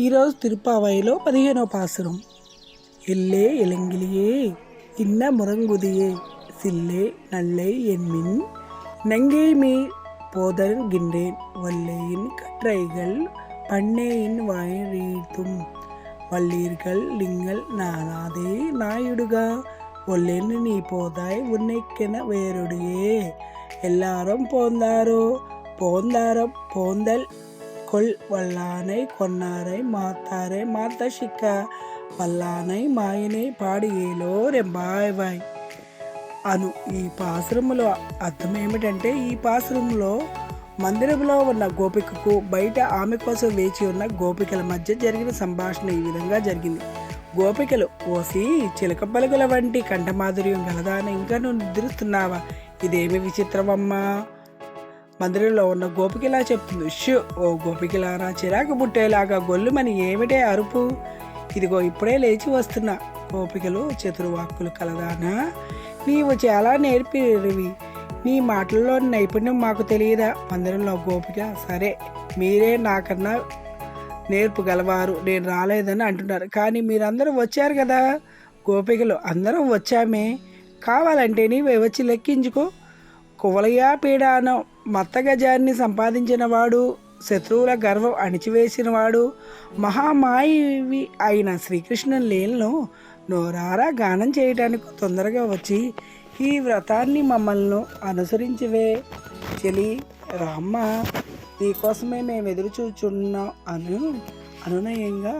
ఈరోజు తిరుప్పావైలో 15వ పాసురం. ఎల్లే இளங்கிளியே இன்ன முரங்குதியே சில்லே நல்லை என்மின் நங்கைமே போதர்கின்றேன் வல்லேயின் கற்றைகள் பண்ணேயின் வாயிற்றும் வல்லீர்கள் லிங்கள் நானாதே நாயுடுகா ஒல்லென்னு நீ போதாய் உன்னைக்கென வேறுடையே எல்லாரும் போந்தாரம் போந்தல் கொள் வல்லானை కొన్నారై మాతారై మాతశిక్క వల్లానై మాయనై పాడియేలో రెంబాయ్ అను. ఈ పాసురములో అర్థం ఏమిటంటే, ఈ పాసురంలో మందిరంలో ఉన్న గోపికకు బయట ఆమె కోసం వేచి ఉన్న గోపికల మధ్య జరిగిన సంభాషణ ఈ విధంగా జరిగింది. గోపికలు, ఓసి చిలక పలుకుల వంటి కంఠమాధుర్యం గలదాన ఇంకా నువ్వు నిద్రిస్తున్నావా, ఇదేమి విచిత్రమమ్మా. మందిరంలో ఉన్న గోపికలా చెప్తుంది. ఓ గోపికలారా, చిరాకు పుట్టేలాగా గొల్లుమని ఏమిటే అరుపు, ఇదిగో ఇప్పుడే లేచి వస్తున్నా. గోపికలు, చతుర్వాక్కులు కలదానా, నీవు చాలా నేర్పిరివి, నీ మాటల్లో నైపుణ్యం మాకు తెలియదా. మందిరంలో గోపిక, సరే మీరే నాకన్నా నేర్పుగలవారు, నేను రాలేదని అంటున్నారు, కానీ మీరందరూ వచ్చారు కదా. గోపికలు, అందరం వచ్చామే, కావాలంటే నీవే వచ్చి లెక్కించుకో. కువలయా పీడానం మత్తగజాన్ని సంపాదించినవాడు, శత్రువుల గర్వం అణిచివేసినవాడు, మహామాయి అయిన శ్రీకృష్ణుని లీలను నోరారా గానం చేయటానికి తొందరగా వచ్చి ఈ వ్రతాన్ని మమ్మల్ని అనుసరించివే చెలి రామ్మ, నీకోసమే మేము ఎదురు చూచున్నాం అనునయంగా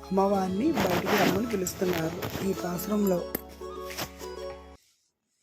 అమ్మవారిని బయటికి రమ్మని పిలుస్తున్నారు ఈ పాసురంలో.